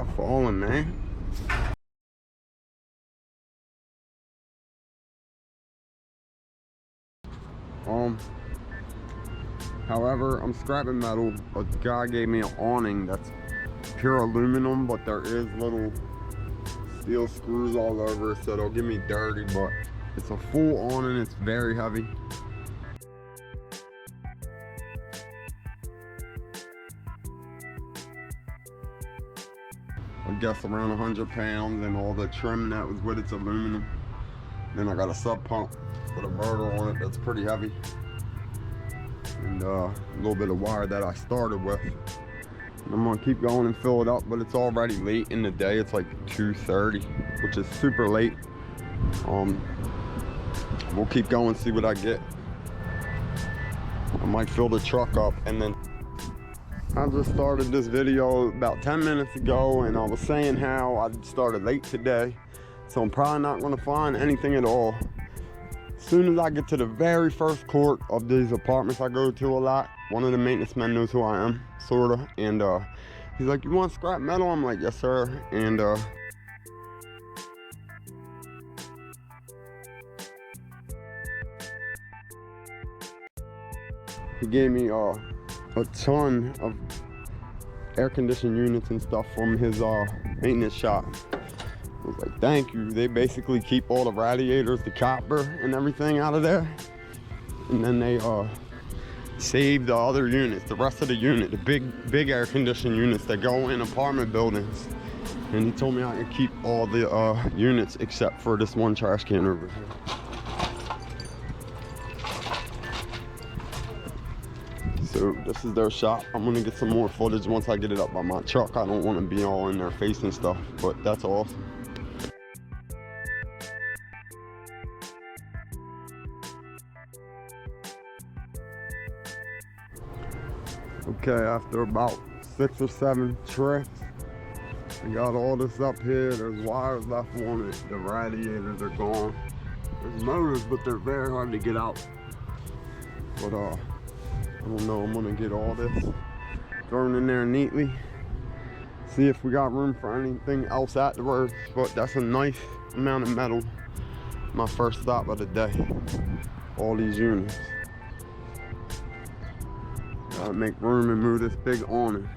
Stop falling, man. However, I'm scrapping metal. A guy gave me an awning that's pure aluminum, but there is little steel screws all over it, so they'll get me dirty, but it's a full awning. It's very heavy. I guess around 100 pounds, and all the trim that was with it's aluminum. Then I got a sub pump with a motor on it that's pretty heavy, and a little bit of wire that I started with. And I'm gonna keep going and fill it up, but it's already late in the day. It's like 2:30, which is super late. We'll keep going, see what I get. I might fill the truck up, and then I just started this video about 10 minutes ago, and I was saying how I started late today, so I'm probably not gonna find anything at all. As soon as I get to the very first court of these apartments I go to a lot, one of the maintenance men knows who I am, sorta, and he's like, "You want scrap metal?" I'm like, "Yes, sir." And he gave me a ton of air conditioning units and stuff from his maintenance shop. I was like, thank you. They basically keep all the radiators, the copper and everything out of there, and then they save the other units, the rest of the unit, the big air conditioning units that go in apartment buildings. And he told me I could keep all the units except for this one trash can over here. So this is their shop. I'm gonna get some more footage once I get it up by my truck. I don't want to be all in their face and stuff, but that's awesome. Okay, after about 6 or 7 trips, I got all this up here. There's wires left on it. The radiators are gone. There's motors, but they're very hard to get out. But I don't know, I'm gonna get all this thrown in there neatly. See if we got room for anything else afterwards, but that's a nice amount of metal. My first stop of the day. All these units. Gotta make room and move this big awning.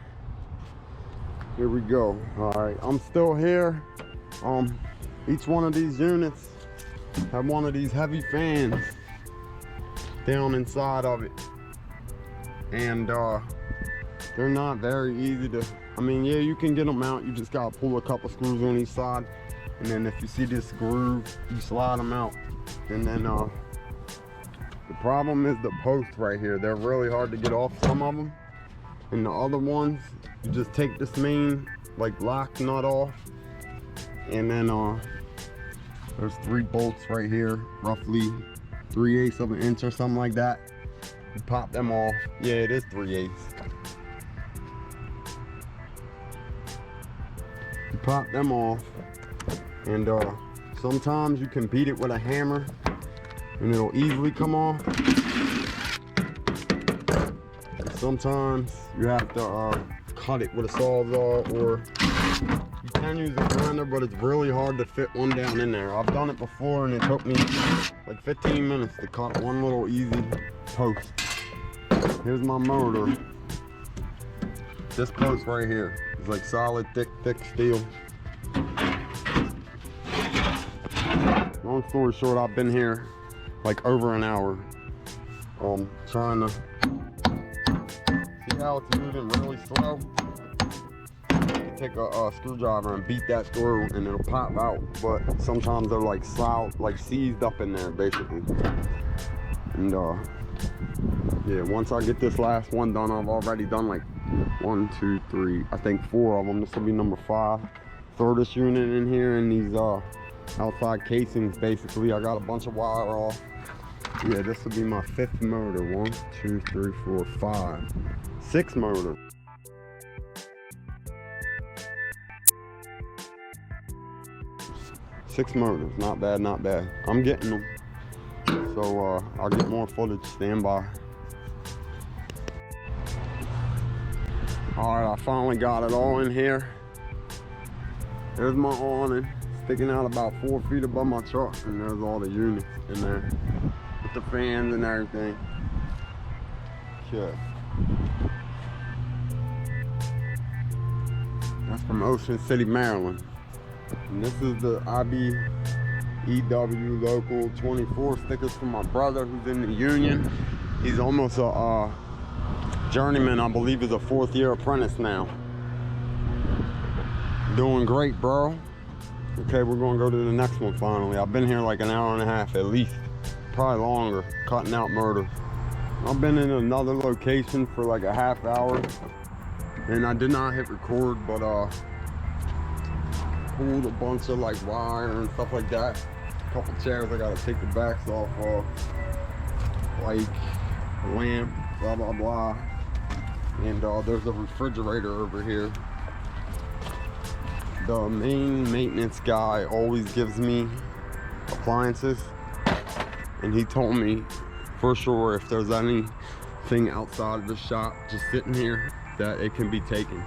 Here we go. All right, I'm still here. Each one of these units have one of these heavy fans down inside of it. And they're not very easy to, I mean, yeah, you can get them out. You just gotta pull a couple screws on each side, and then if you see this groove, you slide them out. And then the problem is the posts right here. They're really hard to get off, some of them. And the other ones, you just take this main like lock nut off, and then there's 3 bolts right here, roughly 3/8 of an inch or something like that. You pop them off. Yeah, it is 3/8. You pop them off, and sometimes you can beat it with a hammer and it'll easily come off. And sometimes you have to cut it with a sawzall, or you can use a grinder, but it's really hard to fit one down in there. I've done it before, and it took me like 15 minutes to cut one little easy post. Here's my motor. This post right here is like solid, thick steel. Long story short, I've been here like over an hour. Trying to see how it's moving really slow. You can take a screwdriver and beat that through, and it'll pop out. But sometimes they're like seized up in there, basically. And yeah, once I get this last one done, I've already done like 1, 2, 3, I think 4 of them. This will be number 5. Throw this unit in here, and these outside casings, basically. I got a bunch of wire off. Yeah, this will be my 5th motor. 1, 2, 3, 4, 5. 6 motor. Six motors, not bad, not bad. I'm getting them. So I'll get more footage, stand by. All right, I finally got it all in here. There's my awning sticking out about 4 feet above my truck, and there's all the units in there with the fans and everything. Okay. That's from Ocean City, Maryland. And this is the IBEW Local 24 stickers from my brother who's in the union. He's almost a journeyman, I believe he's a 4th year apprentice now. Doing great, bro. Okay, we're gonna go to the next one finally. I've been here like an hour and a half at least, probably longer, cutting out murders. I've been in another location for like a half hour, and I did not hit record, but pulled a bunch of like wire and stuff like that. A couple chairs I gotta take the backs off of, like a lamp, blah blah blah. And there's a refrigerator over here. The main maintenance guy always gives me appliances, and he told me for sure if there's anything outside of the shop just sitting here that it can be taken.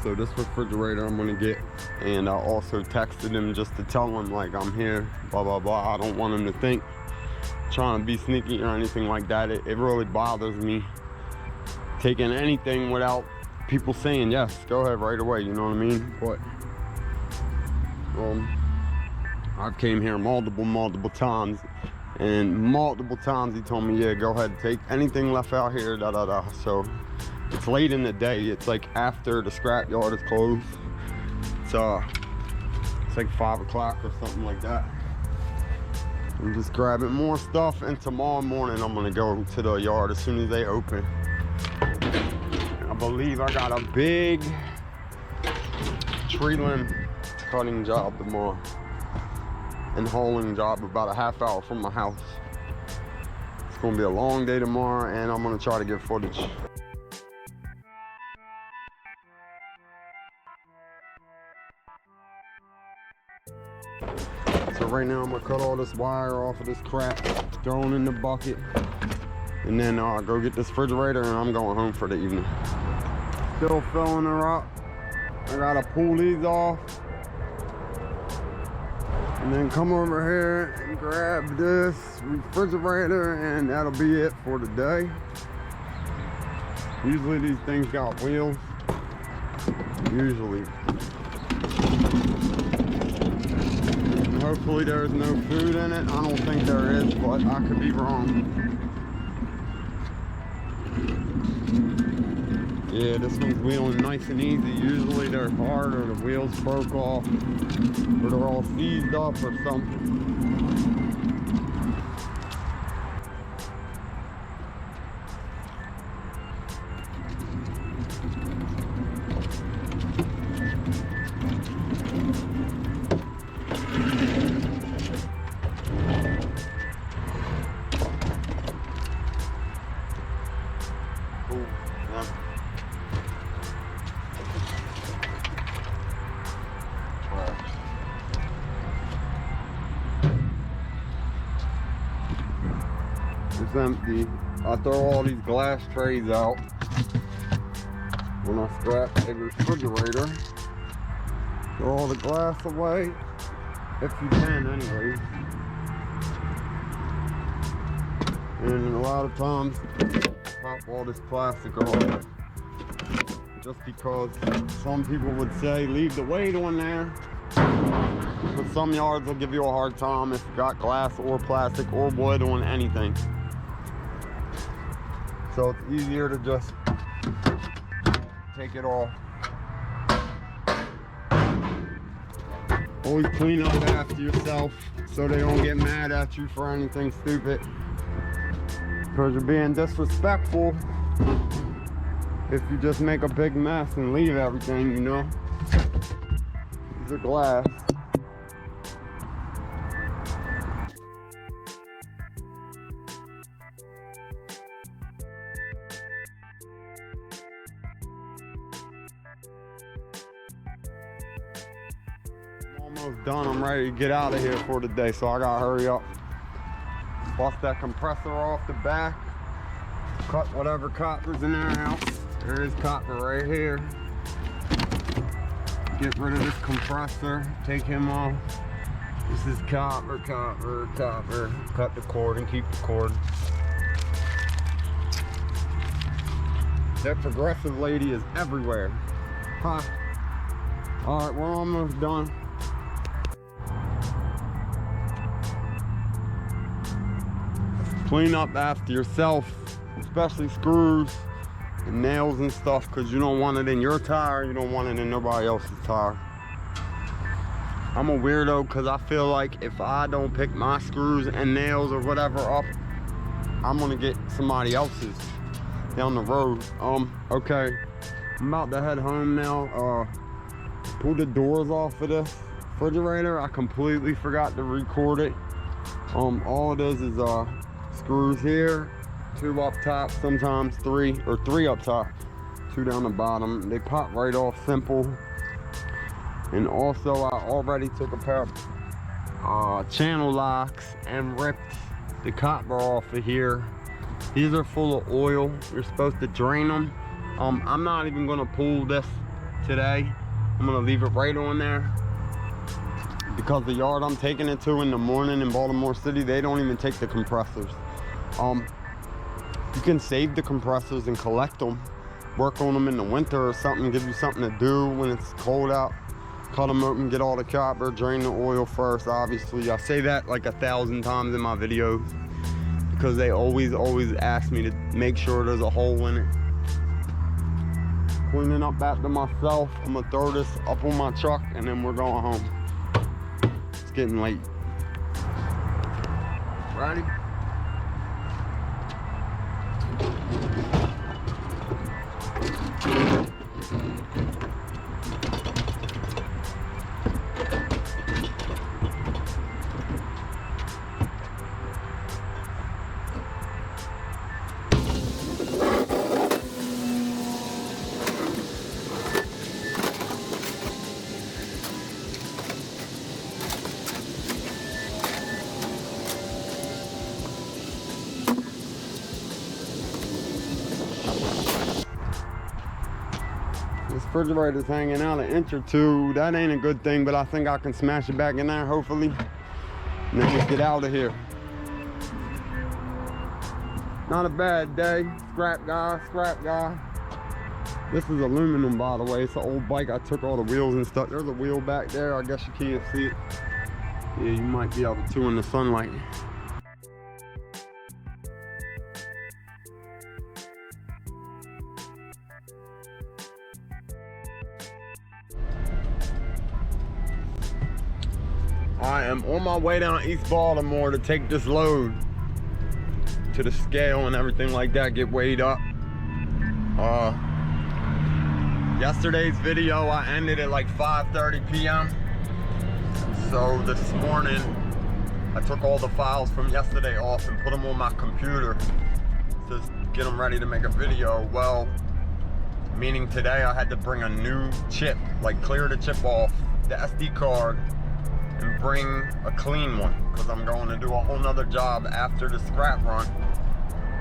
So this refrigerator I'm gonna get, and I also texted him just to tell him like I'm here, blah blah blah. I don't want him to think trying to be sneaky or anything like that. It really bothers me taking anything without people saying yes, go ahead right away, you know what I mean? But I've came here multiple times, and multiple times he told me, yeah, go ahead, take anything left out here, da da da. So it's late in the day, it's like after the scrap yard is closed. It's like 5 o'clock or something like that. I'm just grabbing more stuff, and tomorrow morning I'm gonna go to the yard as soon as they open. I believe I got a big tree limb cutting job tomorrow, and hauling job about a half hour from my house. It's gonna be a long day tomorrow, and I'm gonna try to get footage. So right now I'm gonna cut all this wire off of this crap, throw it in the bucket, and then go get this refrigerator, and I'm going home for the evening. Still filling her up. I gotta pull these off, and then come over here and grab this refrigerator, and that'll be it for the day. Usually these things got wheels. Usually. And hopefully there's no food in it. I don't think there is, but I could be wrong. Yeah, this one's wheeling nice and easy. Usually they're hard, or the wheels broke off, or they're all seized up or something. It's empty. I throw all these glass trays out when I scrap a refrigerator. Throw all the glass away, if you can anyway. And a lot of times, pop all this plastic off. Just because some people would say, leave the weight on there. But some yards will give you a hard time if you got glass or plastic or wood on anything. So it's easier to just take it off. Always clean up after yourself so they don't get mad at you for anything stupid. Because you're being disrespectful if you just make a big mess and leave everything, you know. These are glass. Almost done. I'm ready to get out of here for the day, so I gotta hurry up. Bust that compressor off the back. Cut whatever copper's in there out. There is copper right here. Get rid of this compressor, take him off. This is copper. Cut the cord and keep the cord. That progressive lady is everywhere. Huh? All right, we're almost done. Clean up after yourself, especially screws and nails and stuff, because you don't want it in your tire, you don't want it in nobody else's tire. I'm a weirdo because I feel like if I don't pick my screws and nails or whatever up, I'm gonna get somebody else's down the road. Okay, I'm about to head home now. Pull the doors off of this refrigerator. I completely forgot to record it. All it is screws here, 2 up top, sometimes 3 up top, 2 down the bottom. They pop right off simple. And also I already took a pair of channel locks and ripped the copper off of here. These are full of oil. You're supposed to drain them. I'm not even gonna pull this today. I'm gonna leave it right on there, because the yard I'm taking it to in the morning in Baltimore City, they don't even take the compressors. You can save the compressors and collect them, work on them in the winter or something, give you something to do when it's cold out. Cut them open, get all the copper, drain the oil first, obviously. I say that like 1,000 times in my videos because they always ask me to make sure there's a hole in it. Cleaning up after myself. I'm gonna throw this up on my truck and then we're going home. It's getting late. Ready? This refrigerator's hanging out an inch or two. That ain't a good thing, but I think I can smash it back in there, hopefully. And then just get out of here. Not a bad day. Scrap guy. This is aluminum, by the way. It's an old bike. I took all the wheels and stuff. There's a wheel back there. I guess you can't see it. Yeah, you might be able to in the sunlight. I am on my way down East Baltimore to take this load to the scale and everything like that, get weighed up. Yesterday's video, I ended at like 5:30 p.m. So this morning, I took all the files from yesterday off and put them on my computer to get them ready to make a video. Well, meaning today I had to bring a new chip, like clear the chip off the SD card and bring a clean one, because I'm going to do a whole nother job after the scrap run.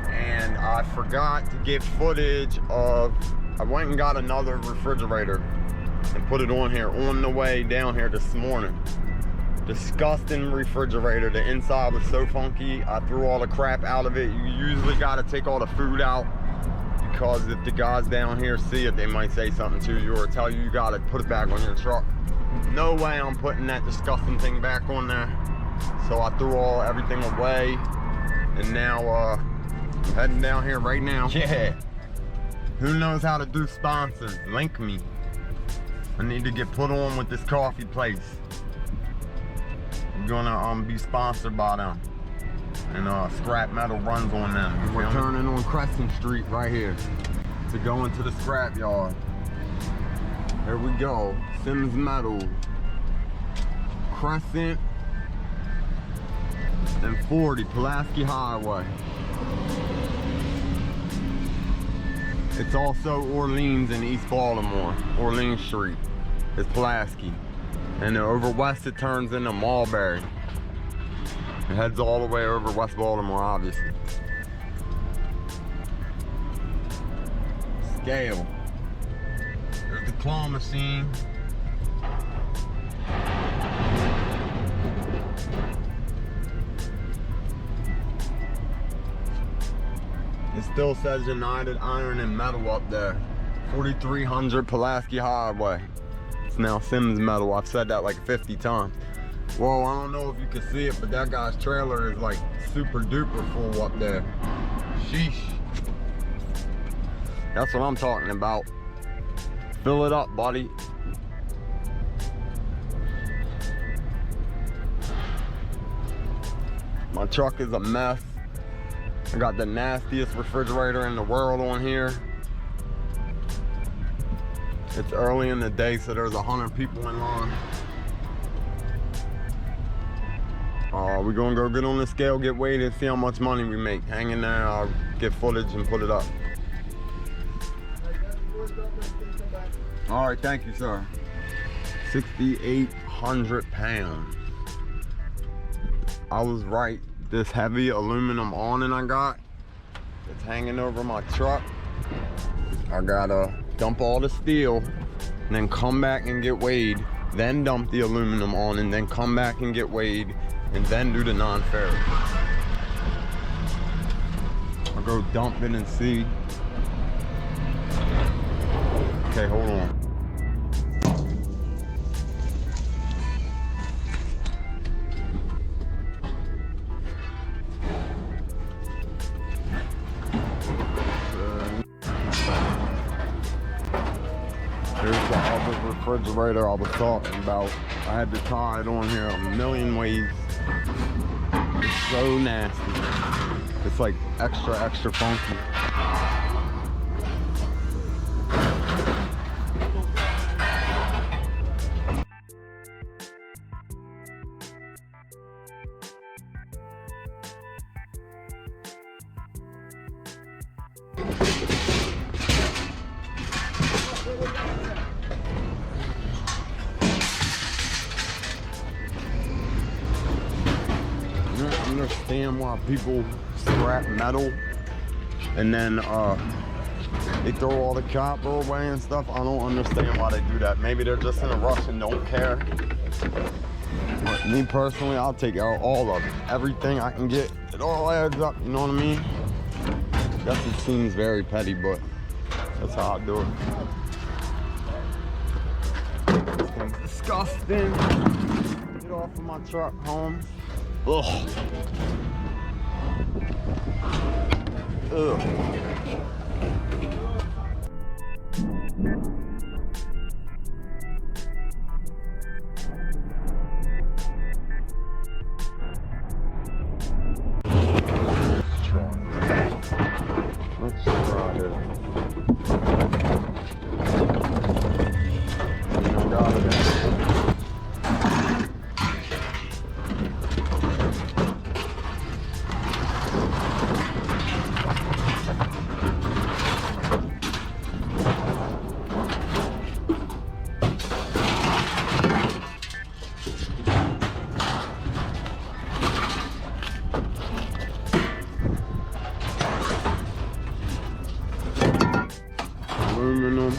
And I forgot to get footage of, I went and got another refrigerator and put it on here on the way down here this morning. Disgusting refrigerator. The inside was so funky. I threw all the crap out of it. You usually got to take all the food out, because if the guys down here see it, they might say something to you or tell you you got to put it back on your truck. No way I'm putting that disgusting thing back on there. So I threw everything away, and now heading down here right now. Yeah. Who knows how to do sponsors? Link me. I need to get put on with this coffee place. I'm gonna be sponsored by them. And scrap metal runs on them. We're turning on Crescent Street right here to go into the scrap yard. There we go. Sims Metal, Crescent, and 40 Pulaski Highway. It's also Orleans in East Baltimore. Orleans Street is Pulaski. And then over west it turns into Mulberry. It heads all the way over West Baltimore, obviously. Scale. There's the claw machine. It still says United Iron and Metal up there. 4300 Pulaski Highway. It's now Sims Metal. I've said that like 50 times. Whoa, I don't know if you can see it, but that guy's trailer is like super duper full up there. Sheesh. That's what I'm talking about. Fill it up, buddy. My truck is a mess. I got the nastiest refrigerator in the world on here. It's early in the day, so there's 100 people in line. We're gonna go get on the scale, get weighed, and see how much money we make. Hang in there, I'll get footage and put it up. All right, thank you, sir. 6,800 pounds. I was right. This heavy aluminum awning I got, it's hanging over my truck. I gotta dump all the steel, and then come back and get weighed, then dump the aluminum on, and then come back and get weighed, and then do the non-ferrous. I'll go dump it and see. Okay, hold on. Here's the other refrigerator I was talking about. I had to tie it on here a million ways. It's so nasty. It's like extra funky. I don't understand why people scrap metal and then they throw all the copper away and stuff. I don't understand why they do that. Maybe they're just in a rush and don't care. But me personally, I'll take out all of it. Everything I can get, it all adds up, you know what I mean? I guess it seems very petty, but that's how I do it. This thing's disgusting. Get off of my truck, Holmes. Ugh. Ugh. Let's try it. I got it. Aluminum,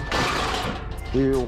steel.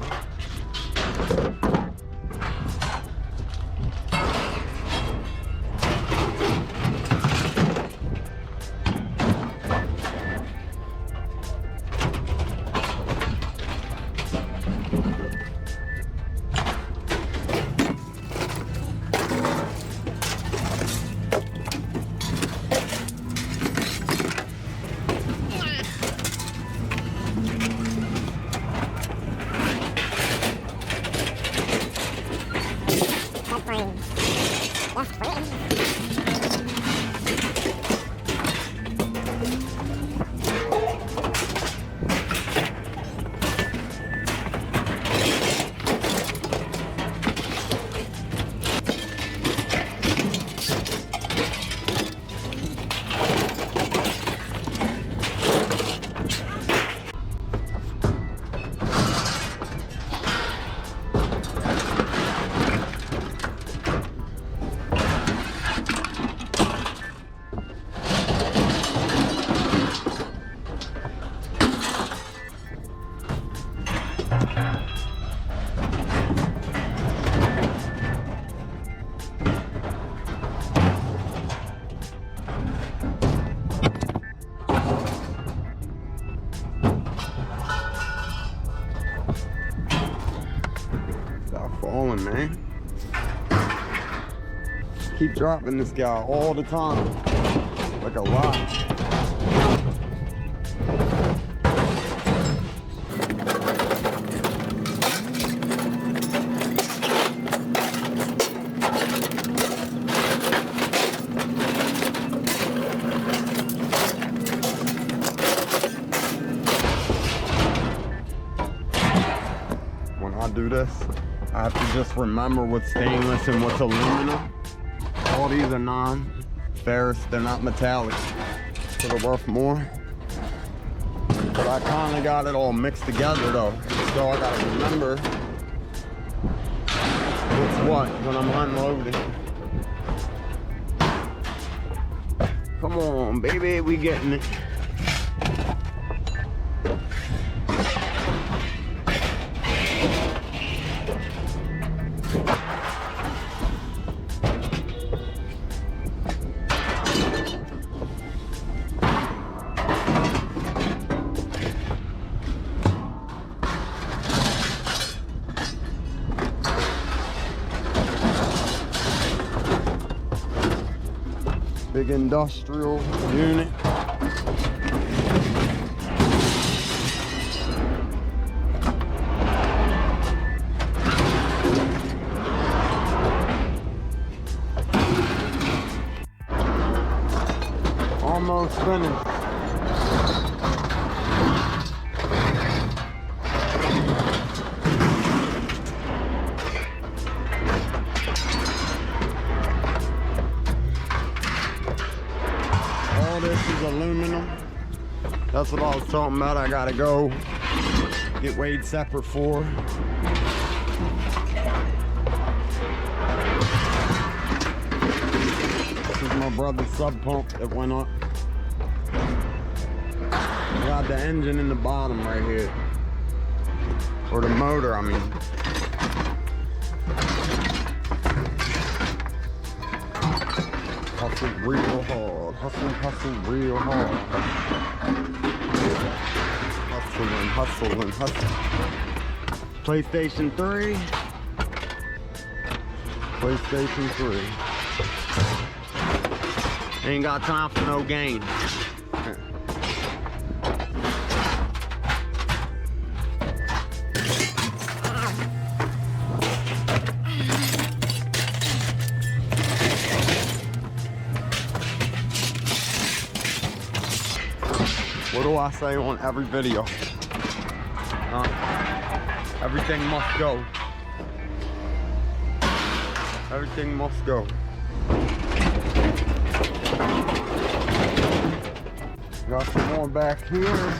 Stop falling, man. Keep dropping this guy all the time. Like a lot. When I do this, I have to just remember what's stainless and what's aluminum. All these are non-ferrous, they're not metallic, so they're worth more. But I kind of got it all mixed together though, so I gotta remember what's what when I'm unloading. Come on, baby, we getting it. Big industrial unit. Almost finished. This is aluminum. That's what I was talking about. I gotta go get weighed separate for. This is my brother's sub pump that went up. Got the engine in the bottom right here. Or the motor, I mean. Hustle real hard. Hustle real hard. Hustle. PlayStation 3. PlayStation 3. Ain't got time for no games. What do I say on every video? Everything must go. Everything must go. Got some more back here.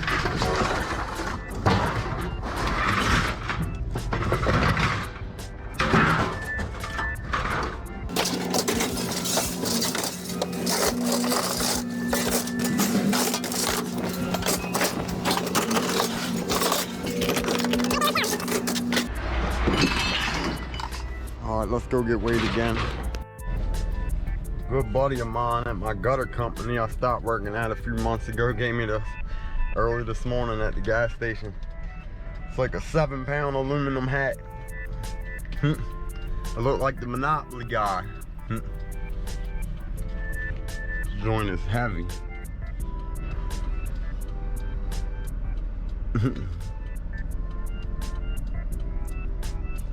Let's go get weighed again. Good buddy of mine at my gutter company I stopped working at a few months ago gave me this early this morning at the gas station. It's like a 7-pound aluminum hat. It looked like the Monopoly guy. This joint is heavy.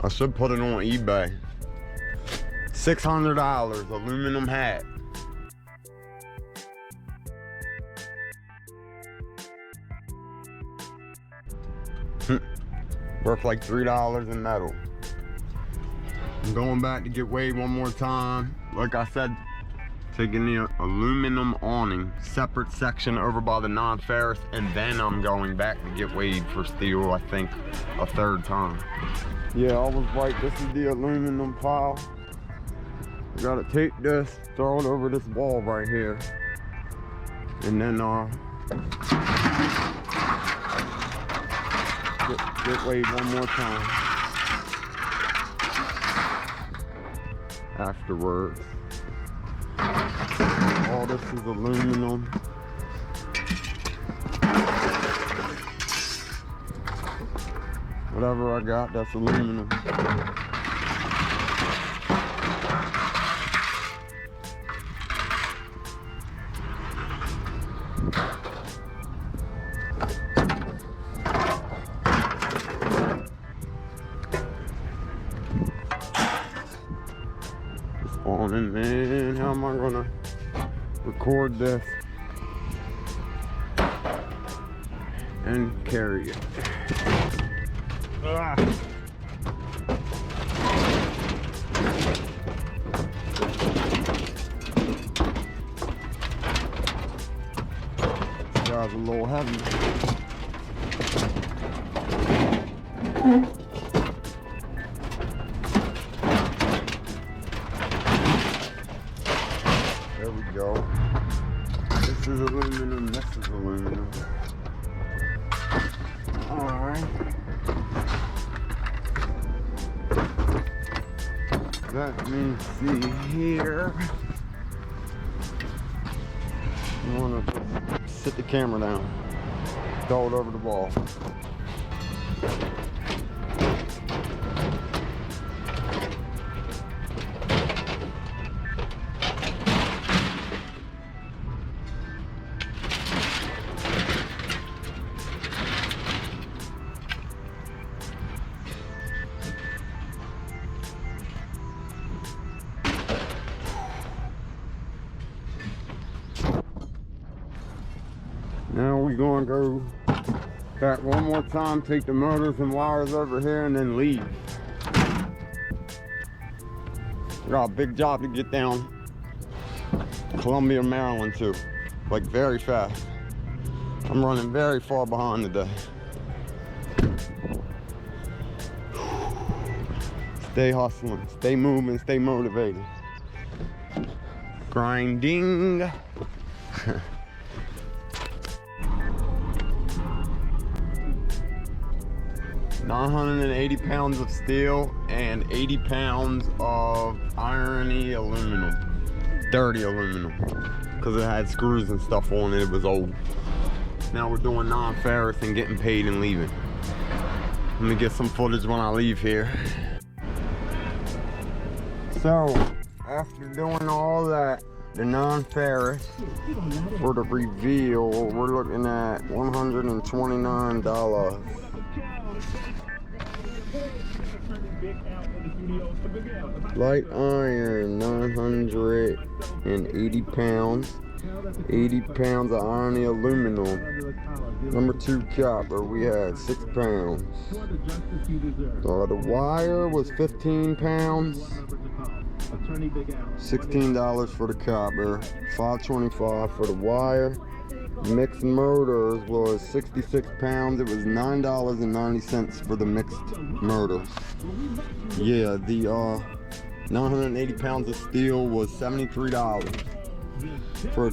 I should put it on eBay. $600 aluminum hat. Worth like $3 in metal. I'm going back to get weighed one more time. Like I said, taking the aluminum awning, separate section over by the non-ferrous, and then I'm going back to get weighed for steel, I think, a third time. Yeah, I was right, this is the aluminum pile. You gotta take this, throw it over this wall right here, and then get weighed one more time afterwards. All this is aluminum. Whatever I got, that's aluminum. It's on, and man, how am I gonna record this and carry it? Ah. This guy's a little heavy. There we go. This is aluminum, this is aluminum. Alright. Let me see here. I want to sit the camera down. Throw it over the wall. Now we're going to go back one more time, take the motors and wires over here, and then leave. We got a big job to get down Columbia, Maryland too, like very fast. I'm running very far behind today. Stay hustling, stay moving, stay motivated. Grinding. 980 pounds of steel and 80 pounds of irony aluminum, dirty aluminum, because it had screws and stuff on it. It was old. Now we're doing non-ferrous and getting paid and leaving. Let me get some footage when I leave here. So after doing all that, the non-ferrous for the reveal, we're looking at $129. Light iron, 980 pounds. 80 pounds of irony aluminum. Number 2 copper, we had 6 pounds. The wire was 15 pounds. $16 for the copper, $5.25 for the wire. Mixed motors was 66 pounds. It was $9.90 for the mixed motors. Yeah, the 980 pounds of steel was $73 for a